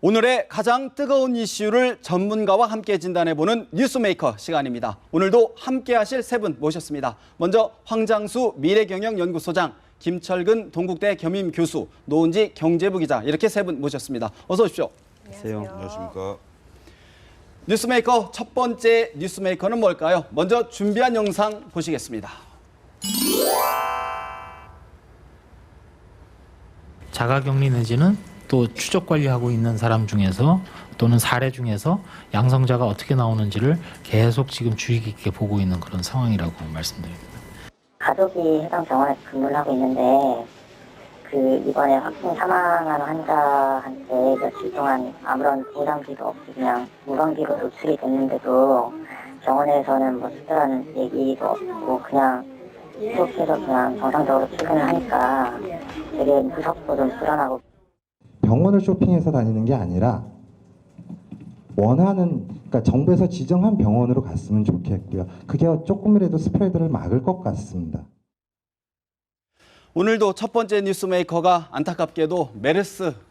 오늘의 가장 뜨거운 이슈를 전문가와 함께 진단해보는 뉴스메이커 시간입니다. 오늘도 함께 하실 세 분 모셨습니다. 먼저 황장수 미래경영연구소장, 김철근 동국대 겸임교수, 노은지 경제부 기자, 이렇게 세 분 모셨습니다. 어서 오십시오. 안녕하세요. 안녕하십니까. 뉴스메이커 첫 번째 뉴스메이커는 뭘까요? 먼저 준비한 영상 보시겠습니다. 자가격리 내지는 또 추적 관리하고 있는 사람 중에서 또는 사례 중에서 양성자가 어떻게 나오는지를 계속 지금 주의 깊게 보고 있는 그런 상황이라고 말씀드립니다. 가족이 해당 병원에서 근무를 하고 있는데 이번에 확진 사망한 환자한테 며칠 동안 아무런 보상기도 없이 그냥 무방비로 노출이 됐는데도 병원에서는 뭐 특별한 얘기도 없고 그냥 계속해서 그냥 정상적으로 출근을 하니까 되게 무섭고 좀 불안하고. 병원을 쇼핑해서 다니는 게 아니라 그러니까 정부에서 지정한 병원으로 갔으면 좋겠고요. 그게 조금이라도 스프레드를 막을 것 같습니다. 오늘도 첫 번째 뉴스메이커가 안타깝게도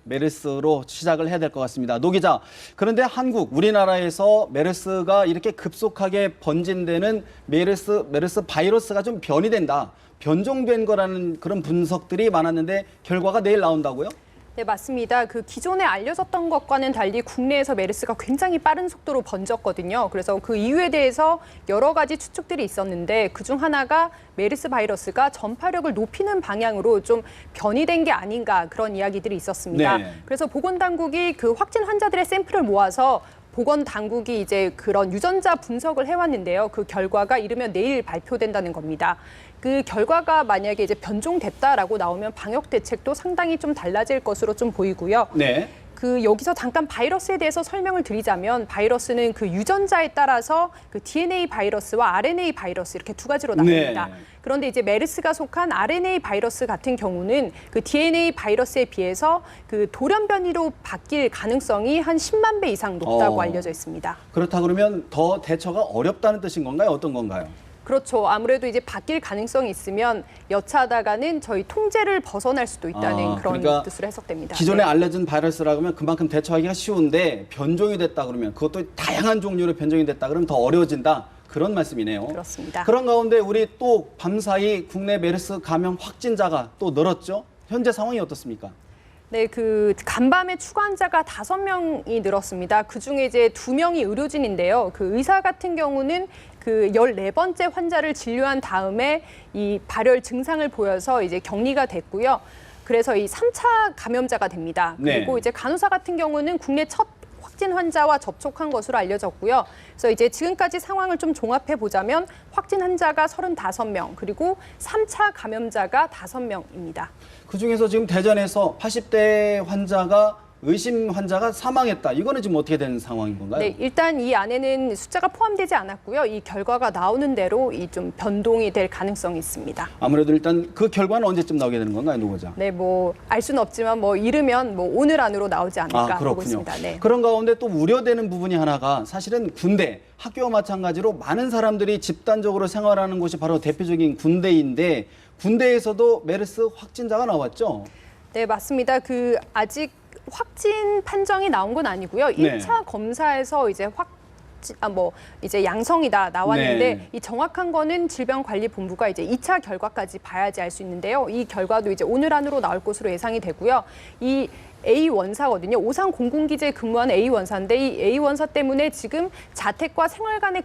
메르스로 시작을 해야 될 것 같습니다. 노 기자, 그런데 우리나라에서 메르스가 이렇게 급속하게 번진 데는 메르스 바이러스가 좀 변이 된다, 변종된 거라는 그런 분석들이 많았는데 결과가 내일 나온다고요? 네, 맞습니다. 기존에 알려졌던 것과는 달리 국내에서 메르스가 굉장히 빠른 속도로 번졌거든요. 그래서 그 이유에 대해서 여러 가지 추측들이 있었는데 그중 하나가 메르스 바이러스가 전파력을 높이는 방향으로 좀 변이된 게 아닌가, 그런 이야기들이 있었습니다. 네. 그래서 보건당국이 확진 환자들의 샘플을 모아서 보건당국이 이제 그런 유전자 분석을 해왔는데요. 그 결과가 이르면 내일 발표된다는 겁니다. 그 결과가 만약에 이제 변종됐다라고 나오면 방역 대책도 상당히 좀 달라질 것으로 좀 보이고요. 네. 여기서 잠깐 바이러스에 대해서 설명을 드리자면, 바이러스는 유전자에 따라서 DNA 바이러스와 RNA 바이러스 이렇게 두 가지로 나뉩니다. 네. 그런데 이제 메르스가 속한 RNA 바이러스 같은 경우는 DNA 바이러스에 비해서 돌연 변이로 바뀔 가능성이 한 10만 배 이상 높다고 알려져 있습니다. 그렇다 그러면 더 대처가 어렵다는 뜻인 건가요? 어떤 건가요? 그렇죠. 아무래도 이제 바뀔 가능성이 있으면 여차하다가는 저희 통제를 벗어날 수도 있다는 그런 그러니까 뜻으로 해석됩니다. 기존에 네. 알려진 바이러스라고 하면 그만큼 대처하기가 쉬운데 변종이 됐다 그러면, 그것도 다양한 종류로 변종이 됐다 그러면 더 어려워진다, 그런 말씀이네요. 그렇습니다. 그런 가운데 우리 또 밤사이 국내 메르스 감염 확진자가 또 늘었죠? 현재 상황이 어떻습니까? 네, 간밤에 추가 환자가 5명이 늘었습니다. 그중에 이제 2명이 의료진인데요. 의사 같은 경우는 14번째 환자를 진료한 다음에 이 발열 증상을 보여서 이제 격리가 됐고요. 그래서 이 3차 감염자가 됩니다. 그리고 네. 이제 간호사 같은 경우는 국내 첫 확진 환자와 접촉한 것으로 알려졌고요. 그래서 이제 지금까지 상황을 좀 종합해 보자면 확진 환자가 35명, 그리고 3차 감염자가 5명입니다. 그중에서 지금 대전에서 80대 의심 환자가 사망했다. 이거는 지금 어떻게 되는 상황인 건가요? 네, 일단 이 안에는 숫자가 포함되지 않았고요. 이 결과가 나오는 대로 좀 변동이 될 가능성이 있습니다. 아무래도 일단 그 결과는 언제쯤 나오게 되는 건가요, 노 기자? 네, 알 수는 없지만 이르면 오늘 안으로 나오지 않을까 보고 그렇군요. 있습니다. 네. 그런 가운데 또 우려되는 부분이 하나가, 사실은 군대, 학교와 마찬가지로 많은 사람들이 집단적으로 생활하는 곳이 바로 대표적인 군대인데, 군대에서도 메르스 확진자가 나왔죠? 네, 맞습니다. 아직 확진 판정이 나온 건 아니고요. 네. 1차 검사에서 이제 이제 양성이다 나왔는데, 네. 이 정확한 거는 질병관리본부가 이제 2차 결과까지 봐야지 알 수 있는데요. 이 결과도 이제 오늘 안으로 나올 것으로 예상이 되고요. 이 A 원사거든요. 오산 공군기지에 근무하는 A 원사인데, 이 A 원사 때문에 지금 자택과 생활관의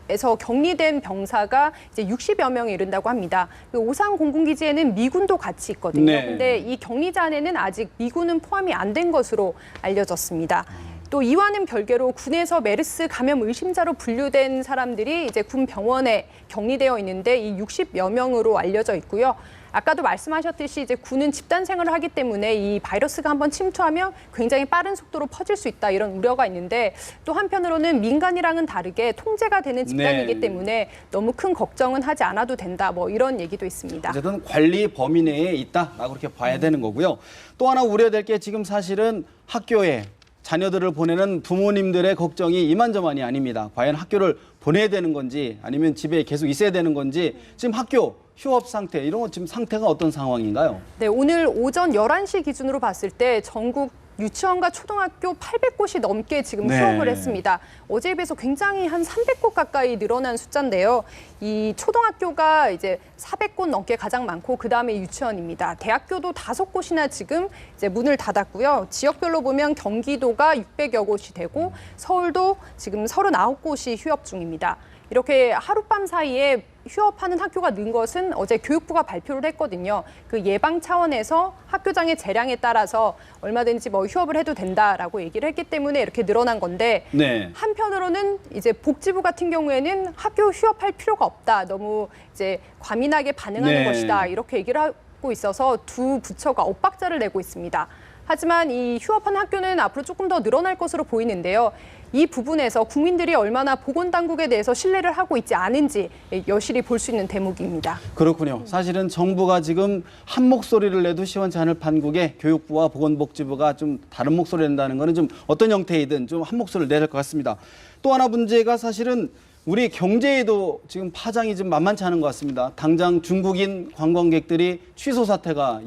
에서 격리된 병사가 이제 60여 명에 이른다고 합니다. 오산 공군기지에는 미군도 같이 있거든요. 네. 근데 이 격리자 안에는 아직 미군은 포함이 안 된 것으로 알려졌습니다. 또 이와는 별개로 군에서 메르스 감염 의심자로 분류된 사람들이 이제 군 병원에 격리되어 있는데, 이 60여 명으로 알려져 있고요. 아까도 말씀하셨듯이 이제 군은 집단 생활을 하기 때문에 이 바이러스가 한번 침투하면 굉장히 빠른 속도로 퍼질 수 있다, 이런 우려가 있는데, 또 한편으로는 민간이랑은 다르게 통제가 되는 집단이기 때문에 너무 큰 걱정은 하지 않아도 된다, 이런 얘기도 있습니다. 어쨌든 관리 범위 내에 있다라고 그렇게 봐야 되는 거고요. 또 하나 우려될 게, 지금 사실은 학교에 자녀들을 보내는 부모님들의 걱정이 이만저만이 아닙니다. 과연 학교를 보내야 되는 건지 아니면 집에 계속 있어야 되는 건지, 지금 학교 휴업 상태, 이런 거 지금 상태가 어떤 상황인가요? 네, 오늘 오전 11시 기준으로 봤을 때 전국 유치원과 초등학교 800곳이 넘게 지금 네. 휴업을 했습니다. 어제에 비해서 굉장히 한 300곳 가까이 늘어난 숫자인데요. 이 초등학교가 이제 400곳 넘게 가장 많고 그다음에 유치원입니다. 대학교도 5곳이나 지금 이제 문을 닫았고요. 지역별로 보면 경기도가 600여 곳이 되고 서울도 지금 39곳이 휴업 중입니다. 이렇게 하룻밤 사이에 휴업하는 학교가 는 것은 어제 교육부가 발표를 했거든요. 그 예방 차원에서 학교장의 재량에 따라서 얼마든지 뭐 휴업을 해도 된다라고 얘기를 했기 때문에 이렇게 늘어난 건데 네. 한편으로는 이제 복지부 같은 경우에는 학교 휴업할 필요가 없다. 너무 이제 과민하게 반응하는 네. 것이다. 이렇게 얘기를 하고 있어서 두 부처가 엇박자를 내고 있습니다. 하지만 이 휴업한 학교는 앞으로 조금 더 늘어날 것으로 보이는데요. 이 부분에서 국민들이 얼마나 보건당국에 대해서 신뢰를 하고 있지 않은지 여실히 볼 수 있는 대목입니다. 그렇군요. 사실은 정부가 지금 한 목소리를 내도 시원치 않을 판국에 교육부와 보건복지부가 좀 다른 목소리를 낸다는 거는 좀 어떤 형태이든 좀 한 목소리를 내야 될 것 같습니다. 또 하나 문제가 사실은 우리 경제에도 지금 파장이 좀 만만치 않은 것 같습니다. 당장 중국인 관광객들이 취소 사태가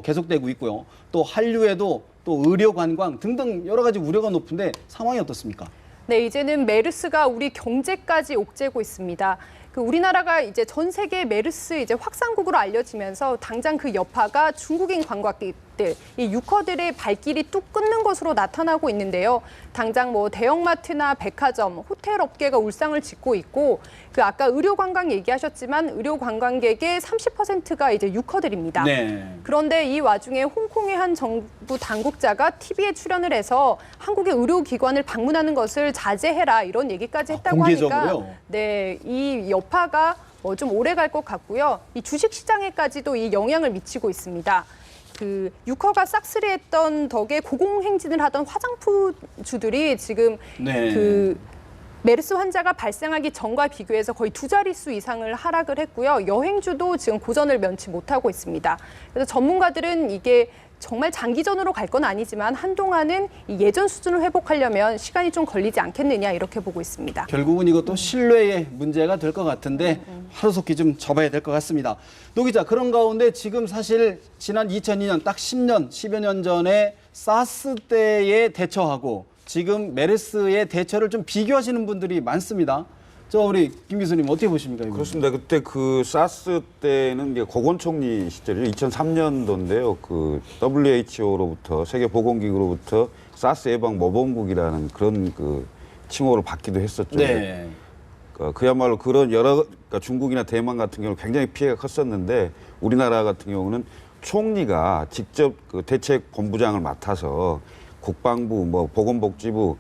계속되고 있고요. 또 한류에도 또 의료 관광 등등 여러 가지 우려가 높은데 상황이 어떻습니까? 네, 이제는 메르스가 우리 경제까지 옥죄고 있습니다. 그 우리나라가 이제 전 세계 메르스 이제 확산국으로 알려지면서 당장 그 여파가 중국인 관광객들, 이 유커들의 발길이 뚝 끊는 것으로 나타나고 있는데요. 당장 뭐 대형마트나 백화점, 호텔 업계가 울상을 짓고 있고 그 아까 의료 관광 얘기하셨지만 의료 관광객의 30%가 이제 유커들입니다. 네. 그런데 이 와중에 홍콩의 한 정부 당국자가 TV에 출연을 해서 한국의 의료기관을 방문하는 것을 자제해라 이런 얘기까지 했다고 공개적으로요? 하니까 네, 이 여파가 좀 오래 갈 것 같고요. 이 주식시장에까지도 이 영향을 미치고 있습니다. 그 유커가 싹쓸이했던 덕에 고공행진을 하던 화장품주들이 지금 네. 그 메르스 환자가 발생하기 전과 비교해서 거의 2자릿수 이상을 하락을 했고요. 여행주도 지금 고전을 면치 못하고 있습니다. 그래서 전문가들은 이게 정말 장기전으로 갈 건 아니지만 한동안은 이 예전 수준을 회복하려면 시간이 좀 걸리지 않겠느냐 이렇게 보고 있습니다. 결국은 이것도 신뢰의 문제가 될 것 같은데 하루속히 좀 접어야 될 것 같습니다. 노 기자, 그런 가운데 지금 사실 지난 2002년 딱 10년, 10여 년 전에 사스 때에 대처하고 지금 메르스의 대처를 좀 비교하시는 분들이 많습니다. 우리 김 교수님 어떻게 보십니까? 이거? 그렇습니다. 그때 그 사스 때는 이제 고건총리 시절이죠. 2003년도인데요. 그 WHO로부터 세계보건기구로부터 사스 예방 모범국이라는 그런 그 칭호를 받기도 했었죠. 네. 그야말로 그런 그러니까 중국이나 대만 같은 경우는 굉장히 피해가 컸었는데 우리나라 같은 경우는 총리가 직접 그 대책 본부장을 맡아서 국방부, 뭐 보건복지부,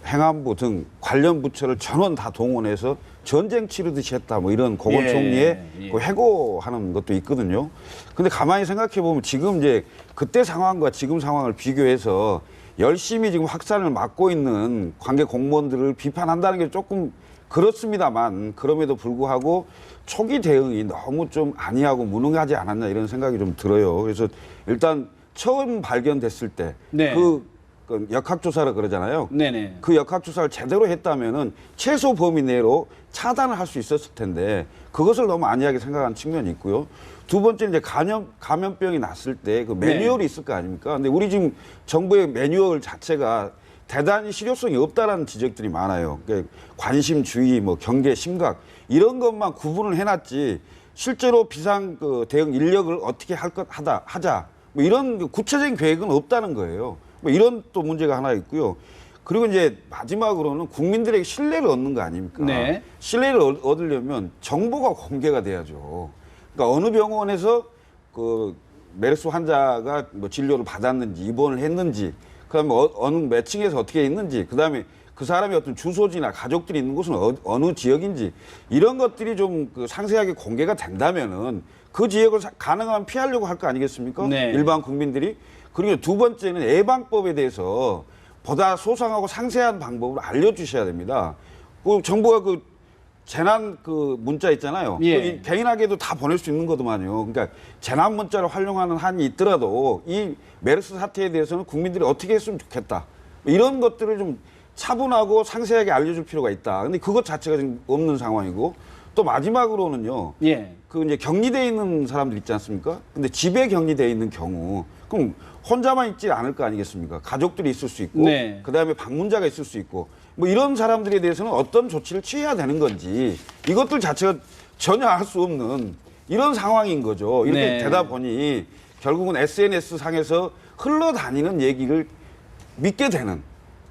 행안부 등 관련 부처를 전원 다 동원해서 전쟁 치르듯이 했다. 뭐 이런 고건총리의 그 해고하는 것도 있거든요. 근데 가만히 생각해 보면 지금 이제 그때 상황과 지금 상황을 비교해서 열심히 지금 확산을 막고 있는 관계 공무원들을 비판한다는 게 조금 그렇습니다만 그럼에도 불구하고 초기 대응이 너무 좀 아니하고 무능하지 않았나 이런 생각이 좀 들어요. 그래서 일단 처음 발견됐을 때 네. 그 역학조사라 그러잖아요. 네네. 그 역학조사를 제대로 했다면은 최소 범위 내로 차단을 할 수 있었을 텐데 그것을 너무 안이하게 생각하는 측면이 있고요. 두 번째는 이제 감염병이 났을 때 그 매뉴얼이 있을 거 아닙니까? 근데 우리 지금 정부의 매뉴얼 자체가 대단히 실효성이 없다라는 지적들이 많아요. 그러니까 관심, 주의, 뭐 경계, 심각 이런 것만 구분을 해놨지 실제로 비상 그 대응 인력을 어떻게 하자 뭐 이런 구체적인 계획은 없다는 거예요. 뭐 이런 또 문제가 하나 있고요. 그리고 이제 마지막으로는 국민들에게 신뢰를 얻는 거 아닙니까? 네. 신뢰를 얻으려면 정보가 공개가 돼야죠. 그러니까 어느 병원에서 그 메르스 환자가 뭐 진료를 받았는지 입원을 했는지, 그다음에 어느 몇 층에서 어떻게 있는지, 그다음에 그 사람의 어떤 주소지나 가족들이 있는 곳은 어느 지역인지 이런 것들이 좀 그 상세하게 공개가 된다면은 그 지역을 가능하면 피하려고 할 거 아니겠습니까? 네. 일반 국민들이. 그리고 두 번째는 예방법에 대해서 보다 소상하고 상세한 방법을 알려주셔야 됩니다. 그 정부가 그 재난 그 문자 있잖아요. 예. 그 개인에게도 다 보낼 수 있는 거더만요. 그러니까 재난 문자를 활용하는 한이 있더라도 이 메르스 사태에 대해서는 국민들이 어떻게 했으면 좋겠다. 이런 것들을 좀 차분하고 상세하게 알려줄 필요가 있다. 근데 그것 자체가 지금 없는 상황이고 또 마지막으로는요. 예. 그 이제 격리돼 있는 사람들 있지 않습니까? 근데 집에 격리돼 있는 경우 그럼 혼자만 있지 않을 거 아니겠습니까? 가족들이 있을 수 있고 네. 그다음에 방문자가 있을 수 있고 뭐 이런 사람들에 대해서는 어떤 조치를 취해야 되는 건지 이것들 자체가 전혀 알 수 없는 이런 상황인 거죠. 이렇게 네. 되다 보니 결국은 SNS 상에서 흘러다니는 얘기를 믿게 되는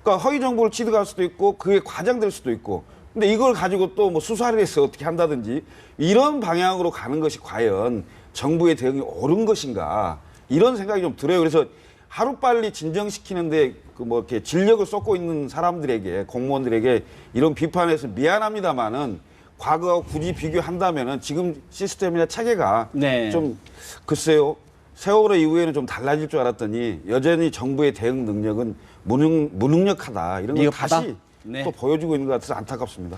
그러니까 허위 정보를 취득할 수도 있고 그게 과장될 수도 있고 근데 이걸 가지고 또 뭐 수사를 해서 어떻게 한다든지 이런 방향으로 가는 것이 과연 정부의 대응이 옳은 것인가 이런 생각이 좀 들어요. 그래서 하루빨리 진정시키는데 그 뭐 이렇게 진력을 쏟고 있는 사람들에게 공무원들에게 이런 비판에서 미안합니다만은 과거와 굳이 비교한다면은 지금 시스템이나 체계가 네. 좀 글쎄요 세월호 이후에는 좀 달라질 줄 알았더니 여전히 정부의 대응 능력은 무능력하다 이런 걸 미흡하다? 다시 네. 또 보여주고 있는 것 같아서 안타깝습니다.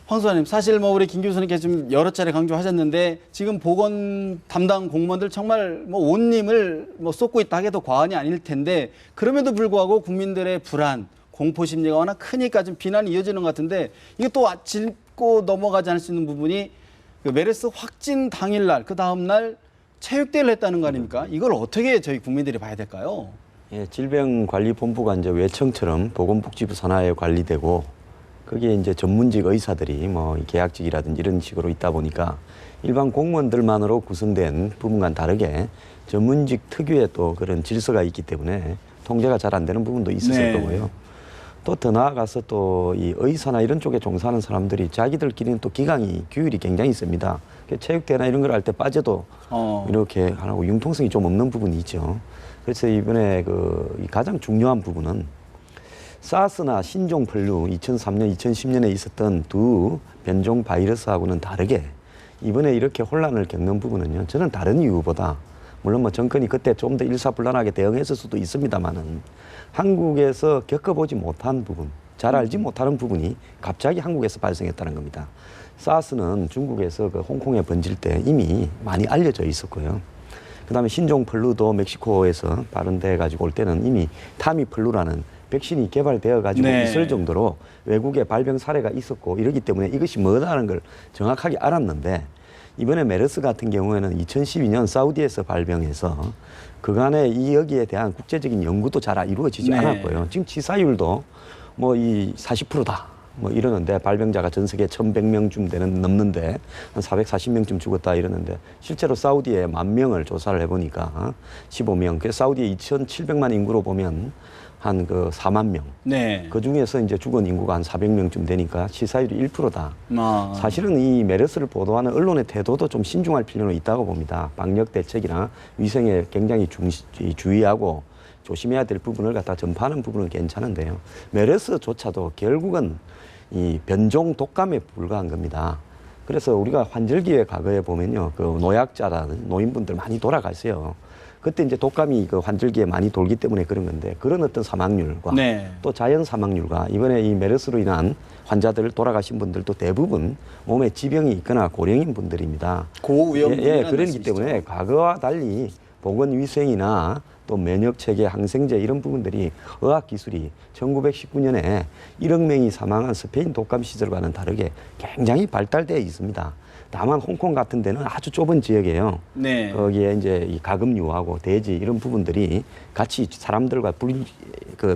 황 소장님, 사실 뭐 우리 김 교수님께서 좀 여러 차례 강조하셨는데 지금 보건 담당 공무원들 정말 뭐 온 힘을 뭐 쏟고 있다 해도 과언이 아닐 텐데 그럼에도 불구하고 국민들의 불안, 공포 심리가 워낙 크니까 좀 비난이 이어지는 것 같은데 이게 또 짚고 넘어가지 않을 수 있는 부분이 그 메르스 확진 당일날 그 다음날 체육대회를 했다는 거 아닙니까? 이걸 어떻게 저희 국민들이 봐야 될까요? 예, 질병관리본부가 이제 외청처럼 보건복지부 산하에 관리되고 거기에 이제 전문직 의사들이 뭐 계약직이라든지 이런 식으로 있다 보니까 일반 공무원들만으로 구성된 부분과는 다르게 전문직 특유의 또 그런 질서가 있기 때문에 통제가 잘 안 되는 부분도 있었을 네. 거고요. 또 더 나아가서 또 이 의사나 이런 쪽에 종사하는 사람들이 자기들끼리는 또 기강이 규율이 굉장히 있습니다. 체육대회나 이런 걸 할 때 빠져도 이렇게 하고 융통성이 좀 없는 부분이 있죠. 그래서 이번에 이 가장 중요한 부분은 사스나 신종플루 2003년, 2010년에 있었던 두 변종 바이러스하고는 다르게 이번에 이렇게 혼란을 겪는 부분은요. 저는 다른 이유보다 물론 뭐 정권이 그때 좀 더 일사불란하게 대응했을 수도 있습니다만은 한국에서 겪어보지 못한 부분, 잘 알지 못하는 부분이 갑자기 한국에서 발생했다는 겁니다. 사스는 중국에서 그 홍콩에 번질 때 이미 많이 알려져 있었고요. 그다음에 신종플루도 멕시코에서 발현돼 가지고 올 때는 이미 타미플루라는 백신이 개발되어 가지고 네. 있을 정도로 외국에 발병 사례가 있었고 이러기 때문에 이것이 뭐다라는 걸 정확하게 알았는데 이번에 메르스 같은 경우에는 2012년 사우디에서 발병해서 그간에 이 여기에 대한 국제적인 연구도 잘 이루어지지 네. 않았고요. 지금 치사율도 뭐 이 40%다. 뭐 이러는데 발병자가 전 세계 1,100명쯤 넘는데 한 440명쯤 죽었다 이러는데 실제로 사우디에 10,000명을 조사를 해보니까 15명. 그 사우디에 2,700만 인구로 보면 한 그 4만 명. 네. 그 중에서 이제 죽은 인구가 한 400명쯤 되니까 치사율이 1%다. 아. 사실은 이 메르스를 보도하는 언론의 태도도 좀 신중할 필요는 있다고 봅니다. 방역 대책이나 위생에 굉장히 주의하고 조심해야 될 부분을 갖다 전파하는 부분은 괜찮은데요. 메르스조차도 결국은 이 변종 독감에 불과한 겁니다. 그래서 우리가 환절기에 과거에 보면요, 그 노약자라는 노인분들 많이 돌아가세요. 그때 이제 독감이 그 환절기에 많이 돌기 때문에 그런 건데 그런 어떤 사망률과 네. 또 자연 사망률과 이번에 이 메르스로 인한 환자들 돌아가신 분들도 대부분 몸에 지병이 있거나 고령인 분들입니다. 고위험 그러기 때문에 과거와 달리 보건위생이나 또 면역체계, 항생제 이런 부분들이 의학기술이 1919년에 1억 명이 사망한 스페인 독감 시절과는 다르게 굉장히 발달되어 있습니다. 다만 홍콩 같은 데는 아주 좁은 지역이에요. 네. 거기에 이제 이 가금류하고 돼지 이런 부분들이 같이 사람들과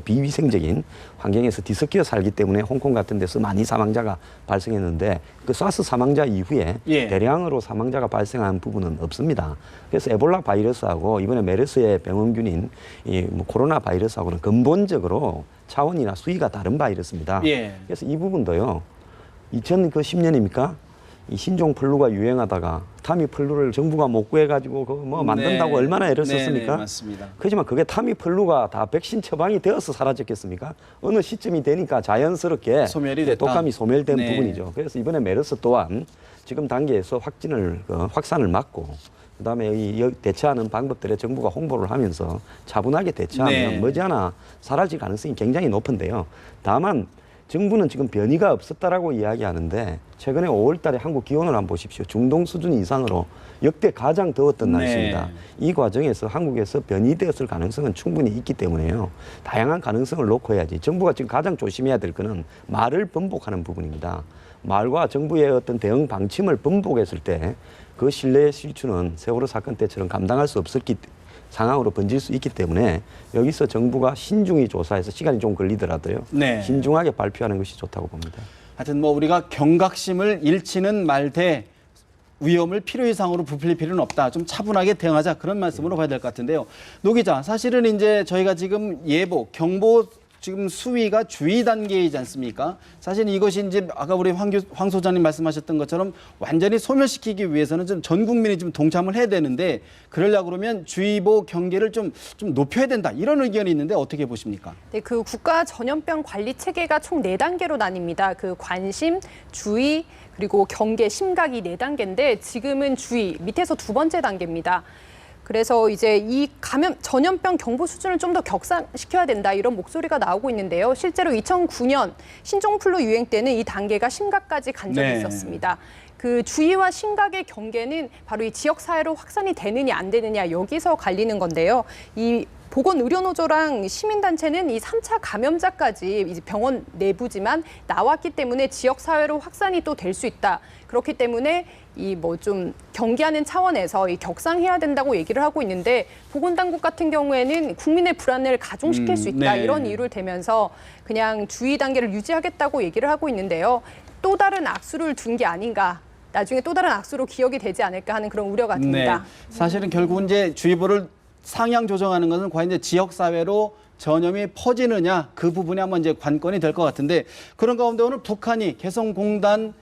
비위생적인 환경에서 뒤섞여 살기 때문에 홍콩 같은 데서 많이 사망자가 발생했는데 그 사스 사망자 이후에 예. 대량으로 사망자가 발생한 부분은 없습니다. 그래서 에볼라 바이러스하고 이번에 메르스의 병원균인 이 뭐 코로나 바이러스하고는 근본적으로 차원이나 수위가 다른 바이러스입니다. 예. 그래서 이 부분도요. 2010년입니까? 이 신종플루가 유행하다가 타미플루를 정부가 못 구해가지고 그 뭐 만든다고 네. 얼마나 애를 네, 썼습니까? 네, 맞습니다. 그렇지만 그게 타미플루가 다 백신 처방이 되어서 사라졌겠습니까? 어느 시점이 되니까 자연스럽게 소멸이 됐다. 독감이 소멸된 네. 부분이죠. 그래서 이번에 메르스 또한 지금 단계에서 확산을 막고 그다음에 이 대처하는 방법들에 정부가 홍보를 하면서 차분하게 대처하면 네. 머지않아 사라질 가능성이 굉장히 높은데요. 다만 정부는 지금 변이가 없었다라고 이야기하는데 최근에 5월 달에 한국 기온을 한번 보십시오. 중동 수준 이상으로 역대 가장 더웠던 네. 날씨입니다. 이 과정에서 한국에서 변이되었을 가능성은 충분히 있기 때문에요. 다양한 가능성을 놓고 해야지. 정부가 지금 가장 조심해야 될 거는 말을 번복하는 부분입니다. 말과 정부의 어떤 대응 방침을 번복했을 때 그 신뢰의 실추는 세월호 사건 때처럼 감당할 수 없었기 상황으로 번질 수 있기 때문에 여기서 정부가 신중히 조사해서 시간이 좀 걸리더라도요. 네. 신중하게 발표하는 것이 좋다고 봅니다. 하여튼 뭐 우리가 경각심을 잃지는 말되 위험을 필요 이상으로 부풀릴 필요는 없다. 좀 차분하게 대응하자. 그런 말씀으로 봐야 될 것 같은데요. 노 기자, 사실은 이제 저희가 지금 예보, 경보 지금 수위가 주의 단계이지 않습니까? 사실 이것이 이제 아까 우리 황 소장님 말씀하셨던 것처럼 완전히 소멸시키기 위해서는 좀 전 국민이 좀 동참을 해야 되는데 그러려고 그러면 주의보 경계를 좀 높여야 된다. 이런 의견이 있는데 어떻게 보십니까? 네, 그 국가 전염병 관리 체계가 총 4단계로 나뉩니다. 그 관심, 주의, 그리고 경계, 심각이 4단계인데 지금은 주의, 밑에서 2번째 단계입니다. 그래서 이제 이 전염병 경보 수준을 좀 더 격상시켜야 된다 이런 목소리가 나오고 있는데요. 실제로 2009년 신종플루 유행 때는 이 단계가 심각까지 간 적이 있었습니다. 그 주의와 심각의 경계는 바로 이 지역 사회로 확산이 되느냐 안 되느냐 여기서 갈리는 건데요. 이 보건의료노조랑 시민단체는 이 3차 감염자까지 이제 병원 내부지만 나왔기 때문에 지역 사회로 확산이 또 될 수 있다. 그렇기 때문에 이 뭐 좀 경계하는 차원에서 이 격상해야 된다고 얘기를 하고 있는데 보건당국 같은 경우에는 국민의 불안을 가중시킬 수 있다 네. 이런 이유를 대면서 그냥 주의 단계를 유지하겠다고 얘기를 하고 있는데요. 또 다른 악수를 둔 게 아닌가. 나중에 또 다른 악수로 기억이 되지 않을까 하는 그런 우려가 듭니다. 네. 사실은 결국은 이제 주의보를 상향 조정하는 것은 과연 이제 지역 사회로 전염이 퍼지느냐 그 부분이 한번 이제 관건이 될 것 같은데 그런 가운데 오늘 북한이 개성공단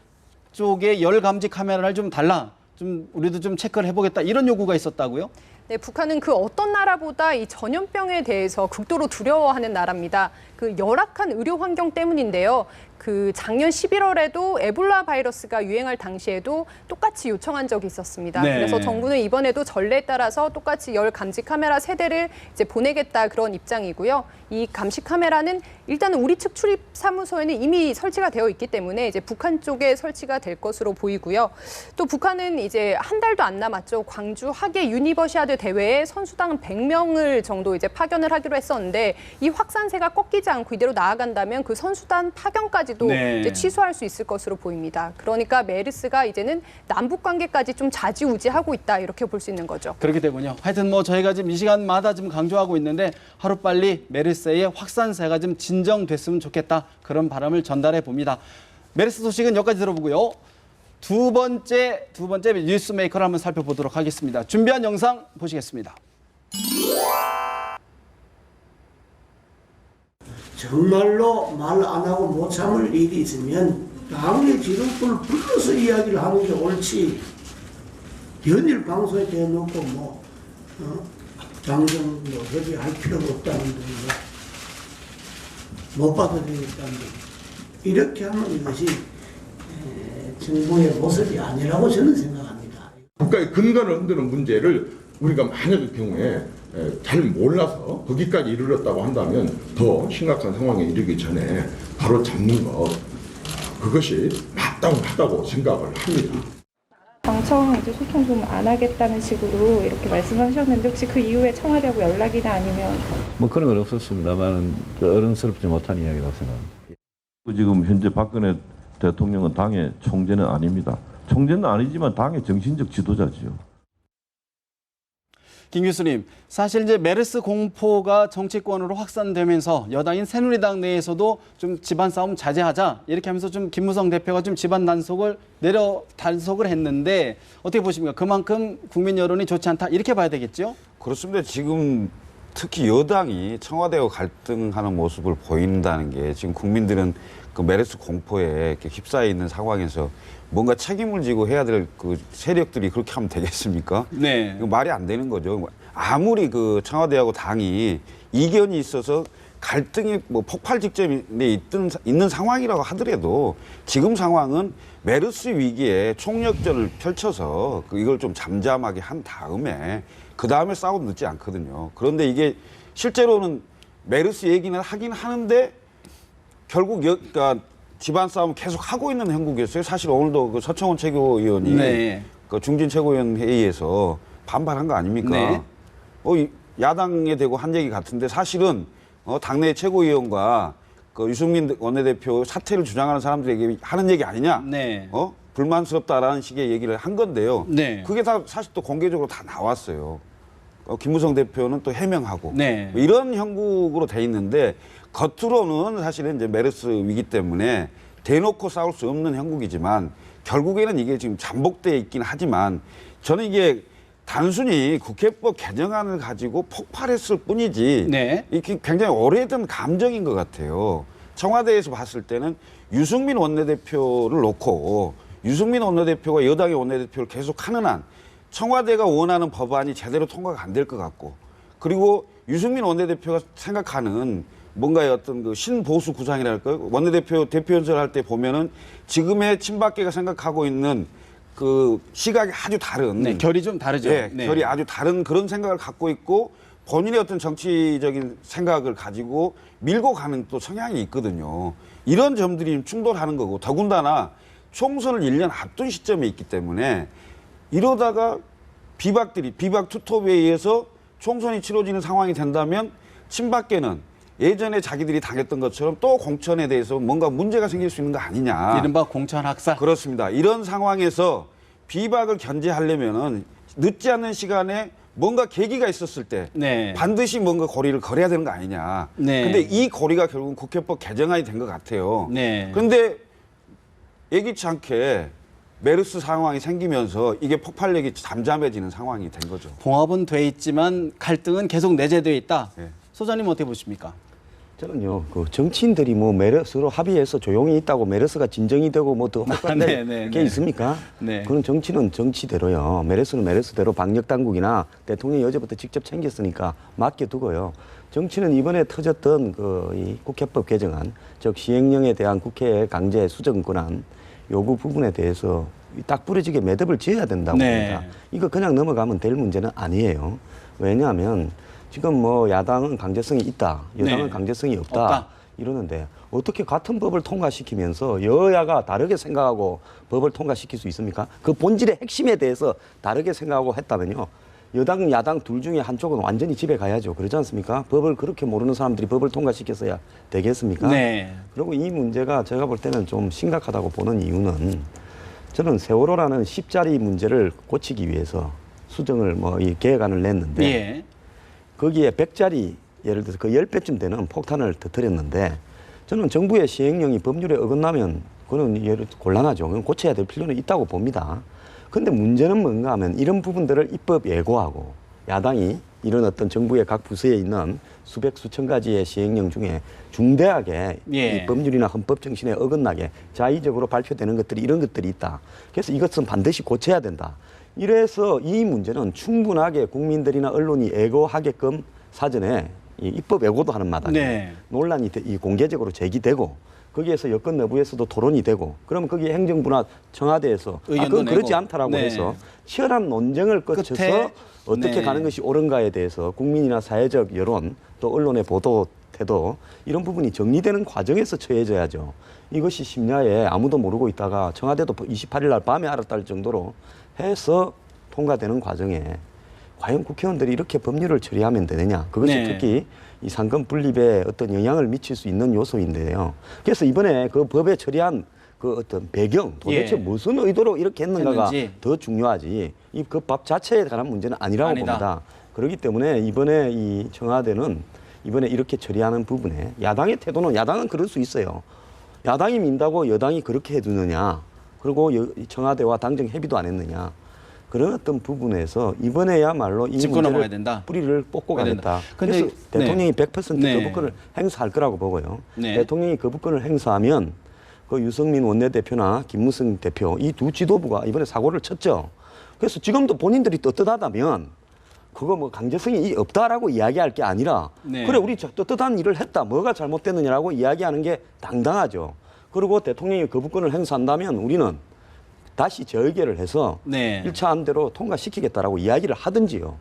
쪽에 열 감지 카메라를 좀 달라. 좀 우리도 좀 체크를 해보겠다. 이런 요구가 있었다고요? 네, 북한은 그 어떤 나라보다 이 전염병에 대해서 극도로 두려워하는 나라입니다. 그 열악한 의료 환경 때문인데요. 그 작년 11월에도 에볼라 바이러스가 유행할 당시에도 똑같이 요청한 적이 있었습니다. 네. 그래서 정부는 이번에도 전례에 따라서 똑같이 열 감시 카메라 3대를 이제 보내겠다 그런 입장이고요. 이 감시 카메라는 일단은 우리 측 출입 사무소에는 이미 설치가 되어 있기 때문에 이제 북한 쪽에 설치가 될 것으로 보이고요. 또 북한은 이제 한 달도 안 남았죠. 광주 하계 유니버시아드 대회에 선수단 100명을 정도 이제 파견을 하기로 했었는데 이 확산세가 꺾이지 않고 이대로 나아간다면 그 선수단 파견까지도 네. 이제 취소할 수 있을 것으로 보입니다. 그러니까 메르스가 이제는 남북 관계까지 좀 좌지우지하고 있다 이렇게 볼 수 있는 거죠. 그렇게 되군요. 하여튼 뭐 저희가 지금 이 시간마다 지금 강조하고 있는데 하루빨리 메르스의 확산세가 좀 진정됐으면 좋겠다. 그런 바람을 전달해 봅니다. 메르스 소식은 여기까지 들어보고요. 두 번째 뉴스메이커를 한번 살펴보도록 하겠습니다. 준비한 영상 보시겠습니다. 정말로 말 안 하고 못 참을 일이 있으면 당의 지도부를 불러서 이야기를 하는 게 옳지. 연일 방송에 대놓고 당정 협의할 필요가 없다는 등 못 받아들이겠다는 등 이렇게 하는 이것이 정부의 모습이 아니라고 저는 생각합니다. 국가의 근간을 흔드는 문제를 우리가 만약의 경우에 잘 몰라서 거기까지 이르렀다고 한다면 더 심각한 상황에 이르기 전에 바로 잡는 것 그것이 마땅하다고 생각을 합니다. 당청 이제 소통 좀 안 하겠다는 식으로 이렇게 말씀하셨는데 혹시 그 이후에 청와대하고 연락이나 아니면 뭐 그런 건 없었습니다만 어른스럽지 못한 이야기라고 생각합니다. 지금 현재 박근혜 대통령은 당의 총재는 아닙니다. 총재는 아니지만 당의 정신적 지도자지요. 김 교수님, 사실 이제 메르스 공포가 정치권으로 확산되면서 여당인 새누리당 내에서도 좀 집안 싸움 자제하자 이렇게 하면서 좀 김무성 대표가 좀 집안 단속을 했는데 어떻게 보십니까? 그만큼 국민 여론이 좋지 않다 이렇게 봐야 되겠죠? 그렇습니다. 지금 특히 여당이 청와대와 갈등하는 모습을 보인다는 게 지금 국민들은 그 메르스 공포에 이렇게 휩싸여 있는 상황에서 뭔가 책임을 지고 해야 될 그 세력들이 그렇게 하면 되겠습니까? 네. 이거 말이 안 되는 거죠. 아무리 그 청와대하고 당이 이견이 있어서 갈등이 뭐 폭발 직전에 있는 상황이라고 하더라도 지금 상황은 메르스 위기에 총력전을 펼쳐서 이걸 좀 잠잠하게 한 다음에 그 다음에 싸워도 늦지 않거든요. 그런데 이게 실제로는 메르스 얘기는 하긴 하는데 결국 그러니까 집안 싸움 계속 하고 있는 형국이었어요. 사실 오늘도 그 서청원 최고위원이 네. 그 중진 최고위원 회의에서 반발한 거 아닙니까? 네. 야당에 대고 한 얘기 같은데 사실은 당내 최고위원과 그 유승민 원내대표 사퇴를 주장하는 사람들에게 하는 얘기 아니냐? 네. 불만스럽다라는 식의 얘기를 한 건데요. 네. 그게 다 사실 또 공개적으로 다 나왔어요. 김무성 대표는 또 해명하고 네. 뭐 이런 형국으로 돼 있는데 겉으로는 사실은 이제 메르스 위기 때문에 대놓고 싸울 수 없는 형국이지만 결국에는 이게 지금 잠복돼 있긴 하지만 저는 이게 단순히 국회법 개정안을 가지고 폭발했을 뿐이지 네. 이게 굉장히 오래된 감정인 것 같아요. 청와대에서 봤을 때는 유승민 원내대표를 놓고 유승민 원내대표가 여당의 원내대표를 계속 하는 한 청와대가 원하는 법안이 제대로 통과가 안 될 것 같고 그리고 유승민 원내대표가 생각하는 뭔가의 어떤 그 신보수 구상이랄까요? 원내대표 대표 연설할 때 보면은 지금의 친박계가 생각하고 있는 그 시각이 아주 다른 네, 결이 좀 다르죠. 네, 네. 결이 아주 다른 그런 생각을 갖고 있고 본인의 어떤 정치적인 생각을 가지고 밀고 가는 또 성향이 있거든요. 이런 점들이 충돌하는 거고 더군다나 총선을 1년 앞둔 시점에 있기 때문에 이러다가 비박 투톱에 의해서 총선이 치러지는 상황이 된다면 친박계는 예전에 자기들이 당했던 것처럼 또 공천에 대해서 뭔가 문제가 생길 수 있는 거 아니냐. 이른바 공천 학살. 그렇습니다. 이런 상황에서 비박을 견제하려면은 늦지 않는 시간에 뭔가 계기가 있었을 때 네. 반드시 뭔가 고리를 걸어야 되는 거 아니냐. 네. 근데 이 고리가 결국은 국회법 개정안이 된 것 같아요. 네. 그런데 예기치 않게 메르스 상황이 생기면서 이게 폭발력이 잠잠해지는 상황이 된 거죠. 봉합은 돼 있지만 갈등은 계속 내재되어 있다. 네. 소장님 어떻게 보십니까? 저는요, 그 정치인들이 뭐 메르스로 합의해서 조용히 있다고 메르스가 진정이 되고 뭐 더 확산될 게 있습니까? 네. 그런 정치는 정치대로요. 메르스는 메르스대로 방역 당국이나 대통령이 어제부터 직접 챙겼으니까 맡겨두고요. 정치는 이번에 터졌던 그 이 국회법 개정안, 즉 시행령에 대한 국회의 강제 수정 권한 요구 부분에 대해서 딱 부러지게 매듭을 지어야 된다고 네. 봅니다. 이거 그냥 넘어가면 될 문제는 아니에요. 왜냐하면 지금 뭐 야당은 강제성이 있다, 여당은 네. 강제성이 없다, 없다. 이러는데 어떻게 같은 법을 통과시키면서 여야가 다르게 생각하고 법을 통과시킬 수 있습니까? 그 본질의 핵심에 대해서 다르게 생각하고 했다면요. 여당, 야당 둘 중에 한쪽은 완전히 집에 가야죠. 그러지 않습니까? 법을 그렇게 모르는 사람들이 법을 통과시켰어야 되겠습니까? 네. 그리고 이 문제가 제가 볼 때는 좀 심각하다고 보는 이유는 저는 세월호라는 10자리 문제를 고치기 위해서 수정을 뭐 이 계획안을 냈는데 예. 거기에 100자리 예를 들어서 그 10배쯤 되는 폭탄을 터뜨렸는데 저는 정부의 시행령이 법률에 어긋나면 그거는 곤란하죠. 그건 고쳐야 될 필요는 있다고 봅니다. 근데 문제는 뭔가 하면 이런 부분들을 입법 예고하고 야당이 이런 어떤 정부의 각 부서에 있는 수백 수천 가지의 시행령 중에 중대하게 예. 이 법률이나 헌법 정신에 어긋나게 자의적으로 발표되는 것들이 이런 것들이 있다. 그래서 이것은 반드시 고쳐야 된다. 이래서 이 문제는 충분하게 국민들이나 언론이 예고하게끔 사전에 이 입법 예고도 하는 마당에 네. 논란이 공개적으로 제기되고 거기에서 여권 내부에서도 토론이 되고 그러면 거기에 행정부나 청와대에서 의견도 그건 그렇지 내고. 않다라고 네. 해서 치열한 논쟁을 거쳐서 끝에 어떻게 네. 가는 것이 옳은가에 대해서 국민이나 사회적 여론 또 언론의 보도 태도 이런 부분이 정리되는 과정에서 처해져야죠. 이것이 심야에 아무도 모르고 있다가 청와대도 28일 날 밤에 알았다 할 정도로 해서 통과되는 과정에 과연 국회의원들이 이렇게 법률을 처리하면 되느냐. 그것이 네. 특히 이 상권 분립에 어떤 영향을 미칠 수 있는 요소인데요. 그래서 이번에 그 법에 처리한 그 어떤 배경 도대체 예. 무슨 의도로 이렇게 했는가가 했는지. 더 중요하지 이 그 법 자체에 관한 문제는 아니라고 아니다. 봅니다. 그렇기 때문에 이번에 이 청와대는 이번에 이렇게 처리하는 부분에 야당의 태도는 야당은 그럴 수 있어요. 야당이 민다고 여당이 그렇게 해두느냐. 그리고 청와대와 당정 협의도 안 했느냐. 그런 어떤 부분에서 이번에야말로 이 짚고 넘어가야 문제를 된다. 뿌리를 뽑고 가야 가겠다. 근데 그래서 대통령이 100% 네. 거부권을 행사할 거라고 보고요. 네. 대통령이 거부권을 행사하면 그 유승민 원내대표나 김무성 대표 이 두 지도부가 이번에 사고를 쳤죠. 그래서 지금도 본인들이 떳떳하다면 그거 뭐 강제성이 없다라고 이야기할 게 아니라 네. 그래 우리 떳떳한 일을 했다. 뭐가 잘못됐느냐라고 이야기하는 게 당당하죠. 그리고 대통령이 거부권을 행사한다면 우리는 다시 재의결을 해서 네. 1차 안대로 통과시키겠다라고 이야기를 하든지요.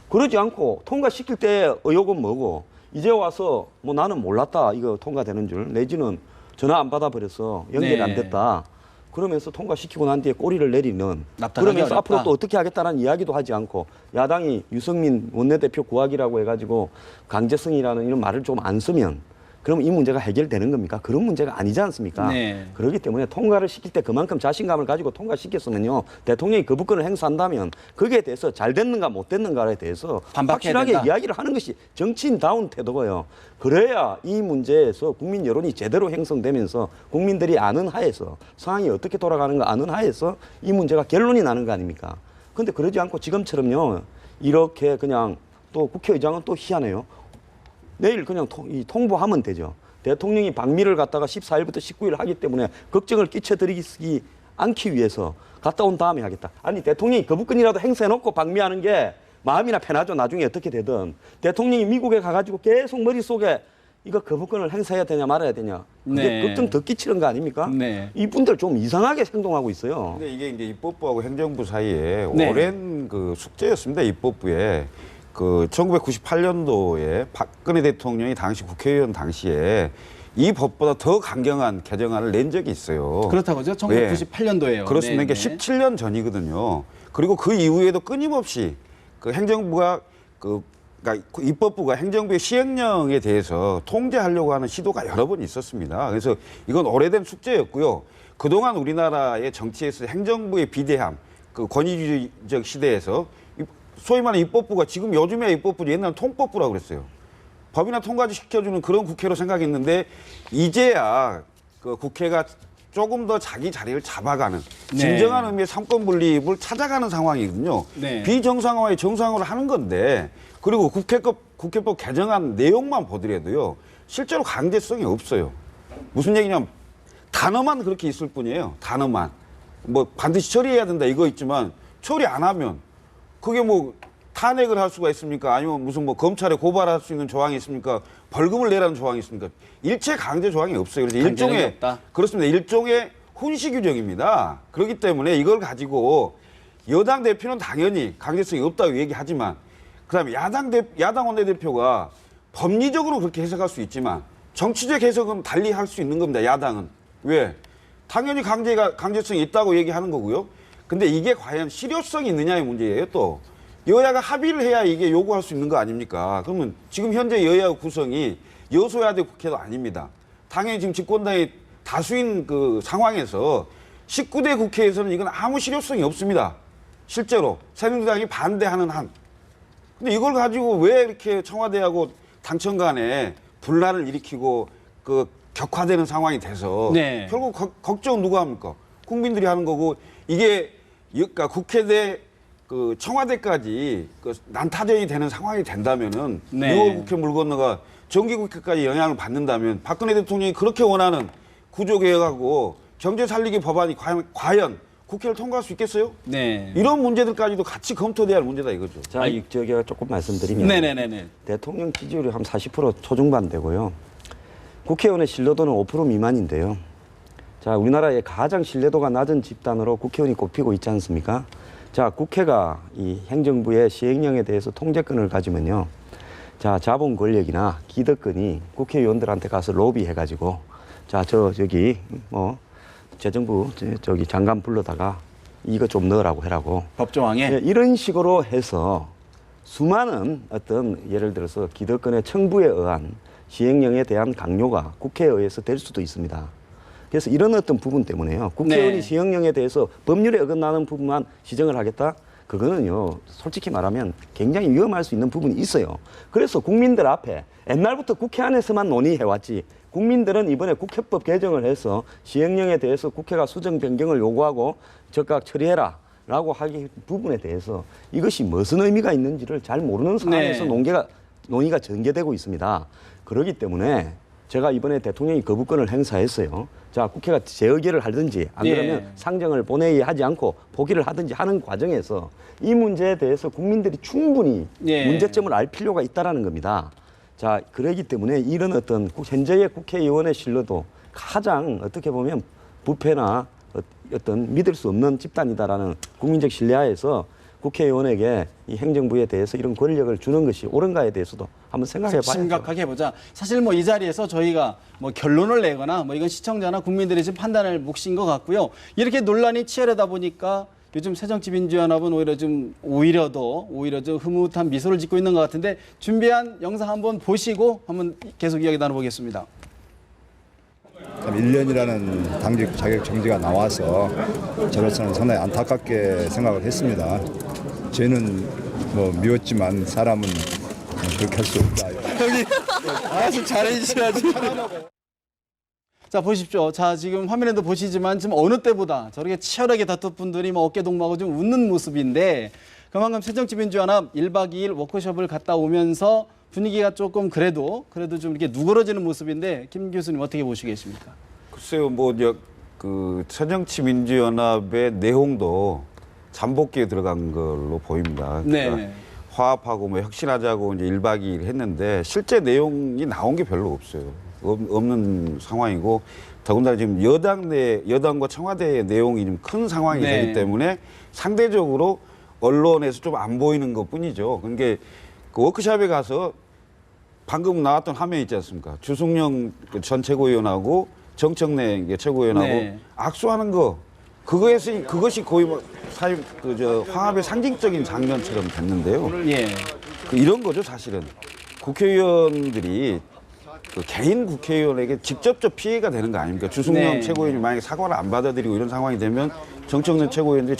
그러지 않고 통과시킬 때 의혹은 뭐고 이제 와서 뭐 나는 몰랐다 이거 통과되는 줄 내지는 전화 안 받아버려서 연결이 네. 안 됐다. 그러면서 통과시키고 난 뒤에 꼬리를 내리는 납득하기 그러면서 어렵다. 앞으로 또 어떻게 하겠다는 이야기도 하지 않고 야당이 유승민 원내대표 구하기라고 해가지고 강제성이라는 이런 말을 좀 안 쓰면 그럼 이 문제가 해결되는 겁니까? 그런 문제가 아니지 않습니까? 네. 그렇기 때문에 통과를 시킬 때 그만큼 자신감을 가지고 통과시켰으면요. 대통령이 거부권을 행사한다면 거기에 대해서 잘 됐는가 못 됐는가에 대해서 반박해야 확실하게 된다. 이야기를 하는 것이 정치인다운 태도고요. 그래야 이 문제에서 국민 여론이 제대로 형성되면서 국민들이 아는 하에서 상황이 어떻게 돌아가는가 아는 하에서 이 문제가 결론이 나는 거 아닙니까? 그런데 그러지 않고 지금처럼요. 이렇게 그냥 또 국회의장은 또 희한해요. 내일 그냥 통보하면 되죠. 대통령이 방미를 갔다가 14일부터 19일 하기 때문에 걱정을 끼쳐드리기 않기 위해서 갔다 온 다음에 하겠다. 아니 대통령이 거부권이라도 행사해놓고 방미하는 게 마음이나 편하죠. 나중에 어떻게 되든. 대통령이 미국에 가가지고 계속 머릿속에 이거 거부권을 행사해야 되냐 말아야 되냐. 그게 네. 걱정 더 끼치는 거 아닙니까? 네. 이분들 좀 이상하게 행동하고 있어요. 근데 이게 이제 입법부하고 행정부 사이에 네. 오랜 그 숙제였습니다. 입법부에 그 1998년도에 박근혜 대통령이 당시 국회의원 당시에 이 법보다 더 강경한 개정안을 낸 적이 있어요. 그렇다고죠? 1998년도에요. 그렇습니다. 네, 이게 17년 전이거든요. 그리고 그 이후에도 끊임없이 그 행정부가 그러니까 입법부가 행정부의 시행령에 대해서 통제하려고 하는 시도가 여러 번 있었습니다. 그래서 이건 오래된 숙제였고요. 그동안 우리나라의 정치에서 행정부의 비대함, 그 권위주의적 시대에서 소위 말하는 입법부가 지금 요즘에 입법부 옛날에 통법부라고 그랬어요. 법이나 통과를 시켜주는 그런 국회로 생각했는데 이제야 그 국회가 조금 더 자기 자리를 잡아가는 네. 진정한 의미의 삼권 분립을 찾아가는 상황이거든요. 네. 비정상화의 정상화를 하는 건데 그리고 국회법 개정안 내용만 보더라도요. 실제로 강제성이 없어요. 무슨 얘기냐면 단어만 그렇게 있을 뿐이에요. 단어만. 뭐 반드시 처리해야 된다 이거 있지만 처리 안 하면 그게 뭐 탄핵을 할 수가 있습니까? 아니면 무슨 뭐 검찰에 고발할 수 있는 조항이 있습니까? 벌금을 내라는 조항이 있습니까? 일체 강제 조항이 없어요. 그래서 일종의 없다. 그렇습니다. 일종의 훈시 규정입니다. 그렇기 때문에 이걸 가지고 여당 대표는 당연히 강제성이 없다고 얘기하지만 그다음에 야당 원내대표가 법리적으로 그렇게 해석할 수 있지만 정치적 해석은 달리 할 수 있는 겁니다. 야당은. 왜? 당연히 강제성이 있다고 얘기하는 거고요. 근데 이게 과연 실효성이 있느냐의 문제예요, 또. 여야가 합의를 해야 이게 요구할 수 있는 거 아닙니까? 그러면 지금 현재 여야 구성이 여소야대 국회도 아닙니다. 당연히 지금 집권당의 다수인 그 상황에서 19대 국회에서는 이건 아무 실효성이 없습니다. 실제로 새누리당이 반대하는 한. 근데 이걸 가지고 왜 이렇게 청와대하고 당청 간에 분란을 일으키고 그 격화되는 상황이 돼서 네. 결국 걱정은 누가 합니까? 국민들이 하는 거고 이게 그러니까 국회 대 그 청와대까지 그 난타전이 되는 상황이 된다면은 네. 6월 국회 물 건너가 정기국회까지 영향을 받는다면 박근혜 대통령이 그렇게 원하는 구조개혁하고 경제 살리기 법안이 과연 국회를 통과할 수 있겠어요? 네. 이런 문제들까지도 같이 검토돼야 할 문제다 이거죠. 자, 저기가 조금 말씀드리면 네네네네. 대통령 지지율이 한 40% 초중반 되고요. 국회의원의 신뢰도는 5% 미만인데요. 자, 우리나라의 가장 신뢰도가 낮은 집단으로 국회의원이 꼽히고 있지 않습니까? 자, 국회가 이 행정부의 시행령에 대해서 통제권을 가지면요. 자, 자본 권력이나 기득권이 국회의원들한테 가서 로비해가지고 자, 저기 뭐 재정부 저기 장관 불러다가 이거 좀 넣으라고 해라고. 법조항에? 네, 이런 식으로 해서 수많은 어떤 예를 들어서 기득권의 청부에 의한 시행령에 대한 강요가 국회에 의해서 될 수도 있습니다. 그래서 이런 어떤 부분 때문에요. 국회의원이 네. 시행령에 대해서 법률에 어긋나는 부분만 시정을 하겠다? 그거는요, 솔직히 말하면 굉장히 위험할 수 있는 부분이 있어요. 그래서 국민들 앞에 옛날부터 국회 안에서만 논의해왔지 국민들은 이번에 국회법 개정을 해서 시행령에 대해서 국회가 수정 변경을 요구하고 즉각 처리해라 라고 하기 부분에 대해서 이것이 무슨 의미가 있는지를 잘 모르는 상황에서 네. 논의가 전개되고 있습니다. 그렇기 때문에 제가 이번에 대통령이 거부권을 행사했어요. 자, 국회가 재의결을 하든지 안 그러면 상정을 본회의에 하지 않고 포기를 하든지 하는 과정에서 이 문제에 대해서 국민들이 충분히 문제점을 알 필요가 있다라는 겁니다. 자, 그러기 때문에 이런 어떤 현재의 국회의원의 신뢰도 가장 어떻게 보면 부패나 어떤 믿을 수 없는 집단이다라는 국민적 신뢰하에서 국회의원에게 이 행정부에 대해서 이런 권력을 주는 것이 옳은가에 대해서도 한번 생각해 봐야죠. 심각하게 해보자. 사실 뭐 이 자리에서 저희가 뭐 결론을 내거나 뭐 이건 시청자나 국민들이 지금 판단할 몫인 것 같고요. 이렇게 논란이 치열하다 보니까 요즘 새정치민주연합은 오히려 좀 흐뭇한 미소를 짓고 있는 것 같은데 준비한 영상 한번 보시고 한번 계속 이야기 나눠보겠습니다. 1년이라는 당직 자격 정지가 나와서 저로서는 상당히 안타깝게 생각을 했습니다. 저희는 뭐 미웠지만 사람은 그렇게 할 수 없다. 형님, 알아서 잘해주셔야지. 자, 보십시오. 자, 지금 화면에도 보시지만 지금 어느 때보다 저렇게 치열하게 다툰 분들이 뭐 어깨 동무하고 좀 웃는 모습인데 그만큼 새정치민주연합 1박 2일 워크숍을 갔다 오면서 분위기가 조금 그래도 좀 이렇게 누그러지는 모습인데 김 교수님 어떻게 보시겠습니까? 글쎄요, 그 새정치민주연합의 내용도 잠복기에 들어간 걸로 보입니다. 그러니까 네. 화합하고 뭐 혁신하자고 이제 1박 2일 했는데 실제 내용이 나온 게 별로 없어요. 없는 상황이고 더군다나 지금 여당과 청와대의 내용이 좀 큰 상황이 네. 되기 때문에 상대적으로 언론에서 좀 안 보이는 것뿐이죠. 그러니까 그 워크숍에 가서 방금 나왔던 화면 있지 않습니까? 주승용 전 최고위원하고 정청래 최고위원하고 네. 악수하는 거 그것이 거의 화합의 상징적인 장면처럼 됐는데요. 예. 이런 거죠, 사실은. 국회의원들이 그 개인 국회의원에게 직접적 피해가 되는 거 아닙니까? 주승용 네. 최고위원이 만약에 사과를 안 받아들이고 이런 상황이 되면 정청래 최고위원들이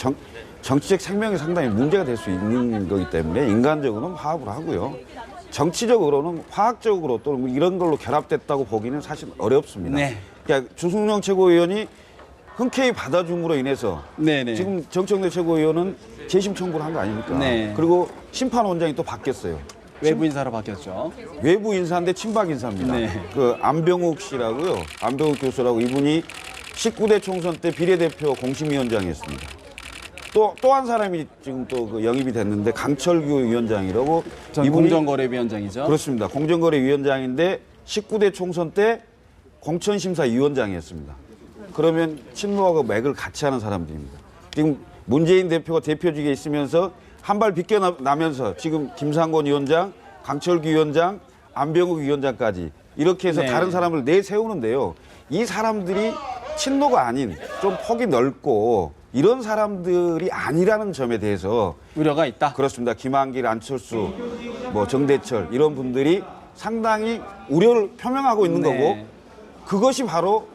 정치적 생명이 상당히 문제가 될 수 있는 거기 때문에 인간적으로는 화합을 하고요. 정치적으로는 화학적으로 또는 뭐 이런 걸로 결합됐다고 보기는 사실 어렵습니다. 네. 그러니까 주승용 최고위원이 흔쾌히 받아줌으로 인해서 네네. 지금 정청래 최고위원은 재심 청구를 한 거 아닙니까? 네. 그리고 심판원장이 또 바뀌었어요. 외부 인사로 바뀌었죠. 외부 인사인데 친박 인사입니다. 네. 그 안병욱 씨라고요. 안병욱 교수라고 이분이 19대 총선 때 비례대표 공심위원장이었습니다. 또 한 사람이 지금 또 그 영입이 됐는데 강철규 위원장이라고 전 이분이 공정거래위원장이죠. 그렇습니다. 공정거래위원장인데 19대 총선 때 공천심사위원장이었습니다. 그러면 친노하고 맥을 같이 하는 사람들입니다. 지금 문재인 대표가 대표직에 있으면서 한 발 비껴나면서 지금 김상곤 위원장, 강철규 위원장, 안병욱 위원장까지 이렇게 해서 네. 다른 사람을 내세우는데요. 이 사람들이 친노가 아닌 좀 폭이 넓고 이런 사람들이 아니라는 점에 대해서 우려가 있다. 그렇습니다. 김한길, 안철수, 뭐 정대철 이런 분들이 상당히 우려를 표명하고 있는 네. 거고 그것이 바로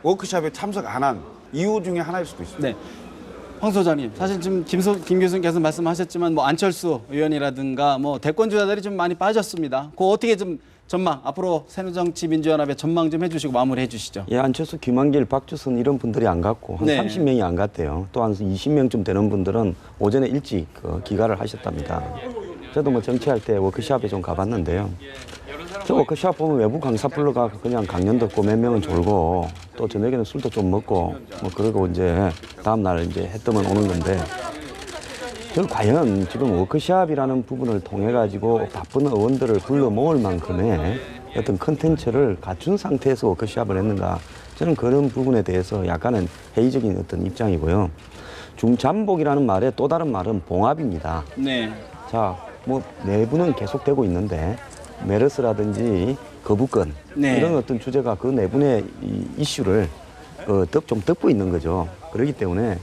워크숍에 참석 안 한 이유 중에 하나일 수도 있습니다. 네. 황 소장님, 사실 지금 김 교수님께서 말씀하셨지만 뭐 안철수 의원이라든가 뭐 대권 주자들이 좀 많이 빠졌습니다. 그거 어떻게 좀 전망 앞으로 새정치민주연합의 전망 좀 해주시고 마무리해 주시죠. 예, 안철수, 김한길, 박주선 이런 분들이 안 갔고 한 네. 30명이 안 갔대요. 또 한 20명쯤 되는 분들은 오전에 일찍 귀가를 하셨답니다. 저도 뭐 정치할 때 워크숍에 좀 가봤는데요. 저 워크숍 보면 외부 강사 불러가 그냥 강연 듣고 몇 명은 졸고 또 저녁에는 술도 좀 먹고 뭐 그러고 이제 다음 날 이제 해 뜨면 오는 건데 저는 과연 지금 워크숍이라는 부분을 통해 가지고 바쁜 의원들을 불러 모을 만큼의 어떤 컨텐츠를 갖춘 상태에서 워크숍을 했는가 저는 그런 부분에 대해서 약간은 회의적인 어떤 입장이고요. 중잠복이라는 말의 또 다른 말은 봉합입니다. 네. 자, 뭐 내부는 계속되고 있는데 메르스라든지 거부권 네. 이런 어떤 주제가 그 내분의 이슈를 좀 덮고 있는 거죠. 그렇기 때문에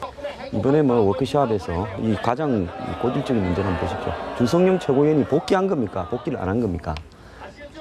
이번에 뭐 워크숍에서 이 가장 고질적인 문제는 보십시오. 주성영 최고위원이 복귀한 겁니까? 복귀를 안 한 겁니까?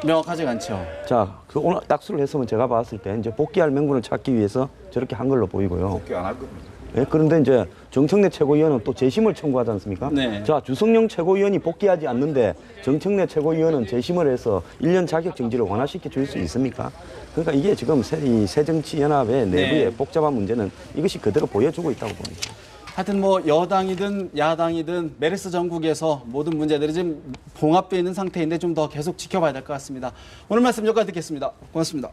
명확하지 않죠. 자, 그 오늘 딱수를 했으면 제가 봤을 때 이제 복귀할 명분을 찾기 위해서 저렇게 한 걸로 보이고요. 복귀 안 할 겁니다. 예, 그런데 이제 정청래 최고위원은 또 재심을 청구하지 않습니까? 네. 자, 주성영 최고위원이 복귀하지 않는데 정청래 최고위원은 재심을 해서 1년 자격 정지를 완화시켜 줄 수 있습니까? 그러니까 이게 지금 이 새정치연합의 내부의 네. 복잡한 문제는 이것이 그대로 보여주고 있다고 봅니다. 하여튼 뭐 여당이든 야당이든 메르스 전국에서 모든 문제들이 지금 봉합되어 있는 상태인데 좀 더 계속 지켜봐야 될 것 같습니다. 오늘 말씀 여기까지 듣겠습니다. 고맙습니다.